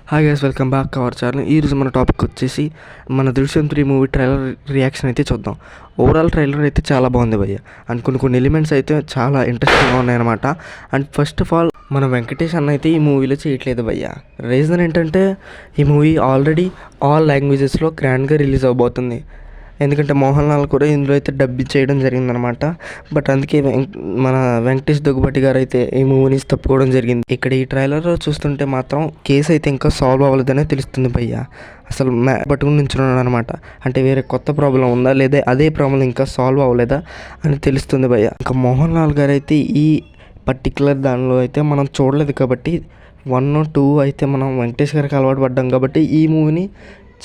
Hi guys, welcome back our channel. ఈరోజు మన topic వచ్చేసి మన దృశ్యం 3 మూవీ ట్రైలర్ రియాక్షన్ అయితే చూద్దాం. ఓవరాల్ ట్రైలర్ అయితే చాలా బాగుంది భయ్య. అండ్ కొన్ని ఎలిమెంట్స్ అయితే చాలా ఇంట్రెస్టింగ్గా ఉన్నాయన్నమాట. అండ్ ఫస్ట్ ఆఫ్ ఆల్ మన వెంకటేష్ అన్న అయితే ఈ మూవీలో చేయట్లేదు భయ్య. రీజన్ ఏంటంటే ఈ మూవీ ఆల్రెడీ ఆల్ లాంగ్వేజెస్లో గ్రాండ్గా రిలీజ్ అవబోతుంది. ఎందుకంటే మోహన్ లాల్ కూడా ఇందులో అయితే డబ్బి చేయడం జరిగిందనమాట. బట్ అందుకే మన వెంకటేష్ దగ్గుబాటి గారు అయితే ఈ మూవీని తప్పుకోవడం జరిగింది. ఇక్కడ ఈ ట్రైలర్ చూస్తుంటే మాత్రం కేసు అయితే ఇంకా సాల్వ్ అవ్వలేదనే తెలుస్తుంది భయ్య. అసలు పట్టుకుని నుంచున్నాడు అనమాట. అంటే వేరే కొత్త ప్రాబ్లం ఉందా లేదా అదే ప్రాబ్లం ఇంకా సాల్వ్ అవ్వలేదా అని తెలుస్తుంది భయ్య. ఇంకా మోహన్ లాల్ గారు అయితే ఈ పర్టికులర్ దానిలో అయితే మనం చూడలేదు కాబట్టి 1, 2 అయితే మనం వెంకటేష్ గారికి అలవాటు పడ్డాం కాబట్టి ఈ మూవీని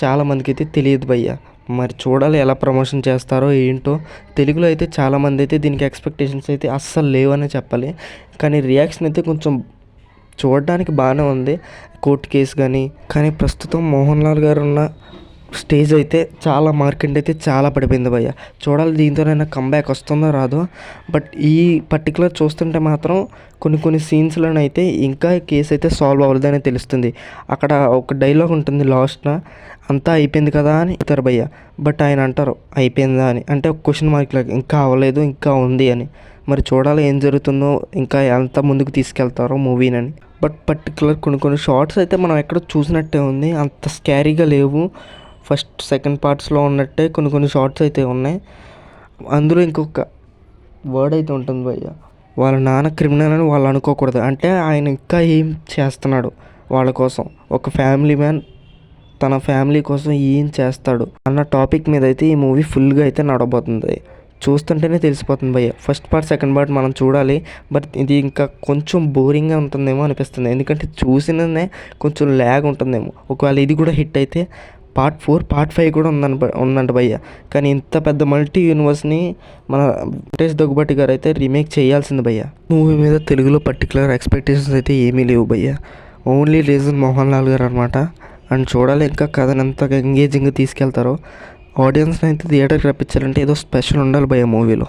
చాలామందికి అయితే తెలియదు భయ్య. మరి చూడాలి ఎలా ప్రమోషన్ చేస్తారో ఏంటో. తెలుగులో అయితే చాలామంది అయితే దీనికి ఎక్స్పెక్టేషన్స్ అయితే అస్సలు లేవనే చెప్పాలి. కానీ రియాక్షన్ అయితే కొంచెం చూడడానికి బాగానే ఉంది, కోర్టు కేసు కానీ ప్రస్తుతం మోహన్ లాల్ గారు ఉన్న స్టేజ్ అయితే చాలా మార్కెట్ అయితే చాలా పడిపోయింది భయ్య. చూడాలి దీంతోనైనా కంబ్యాక్ వస్తుందో రాదో. బట్ ఈ పర్టికులర్ చూస్తుంటే మాత్రం కొన్ని సీన్స్లోనైతే ఇంకా కేసు అయితే సాల్వ్ అవ్వలేదని తెలుస్తుంది. అక్కడ ఒక డైలాగ్ ఉంటుంది లాస్ట్న, అంతా అయిపోయింది కదా అని చెప్తారు భయ్య. బట్ ఆయన అంటారు అయిపోయిందా అని, అంటే ఒక క్వశ్చన్ మార్క్ లాగా ఇంకా అవ్వలేదు ఇంకా ఉంది అని. మరి చూడాలి ఏం జరుగుతుందో, ఇంకా ఎంత ముందుకు తీసుకెళ్తారో మూవీనని. బట్ పర్టికులర్ కొన్ని షార్ట్స్ అయితే మనం ఎక్కడ చూసినట్టే ఉంది, అంత స్కారీగా లేవు. ఫస్ట్ సెకండ్ పార్ట్స్లో ఉన్నట్టే కొన్ని షార్ట్స్ అయితే ఉన్నాయి. అందులో ఇంకొక వర్డ్ అయితే ఉంటుంది భయ్య, వాళ్ళ నాన్న క్రిమినల్ అని వాళ్ళు అనుకోకూడదు. అంటే ఆయన ఇంకా ఏం చేస్తున్నాడు వాళ్ళ కోసం, ఒక ఫ్యామిలీ మ్యాన్ తన ఫ్యామిలీ కోసం ఏం చేస్తాడు అన్న టాపిక్ మీద అయితే ఈ మూవీ ఫుల్గా అయితే నడవబోతుంది. చూస్తుంటేనే తెలిసిపోతుంది భయ్య. ఫస్ట్ పార్ట్ సెకండ్ పార్ట్ మనం చూడాలి. బట్ ఇది ఇంకా కొంచెం బోరింగ్గా ఉంటుందేమో అనిపిస్తుంది. ఎందుకంటే చూసిననే కొంచెం ల్యాగ్ ఉంటుందేమో. ఒకవేళ ఇది కూడా హిట్ అయితే పార్ట్ 4 పార్ట్ 5 కూడా ఉందంట భయ్య. కానీ ఇంత పెద్ద మల్టీ యూనివర్స్ని మన వెంకటేష్ దగ్గుబాటి గారు అయితే రీమేక్ చేయాల్సింది భయ్య. మూవీ మీద తెలుగులో పర్టికులర్ ఎక్స్పెక్టేషన్స్ అయితే ఏమీ లేవు భయ్య. ఓన్లీ రీజన్ మోహన్ లాల్ గారు అనమాట. అండ్ చూడాలి ఇంకా కథను ఎంతగా ఎంగేజింగ్గా తీసుకెళ్తారో. ఆడియన్స్ని అయితే థియేటర్కి రప్పించాలంటే ఏదో స్పెషల్ ఉండాలి భయ్య మూవీలో.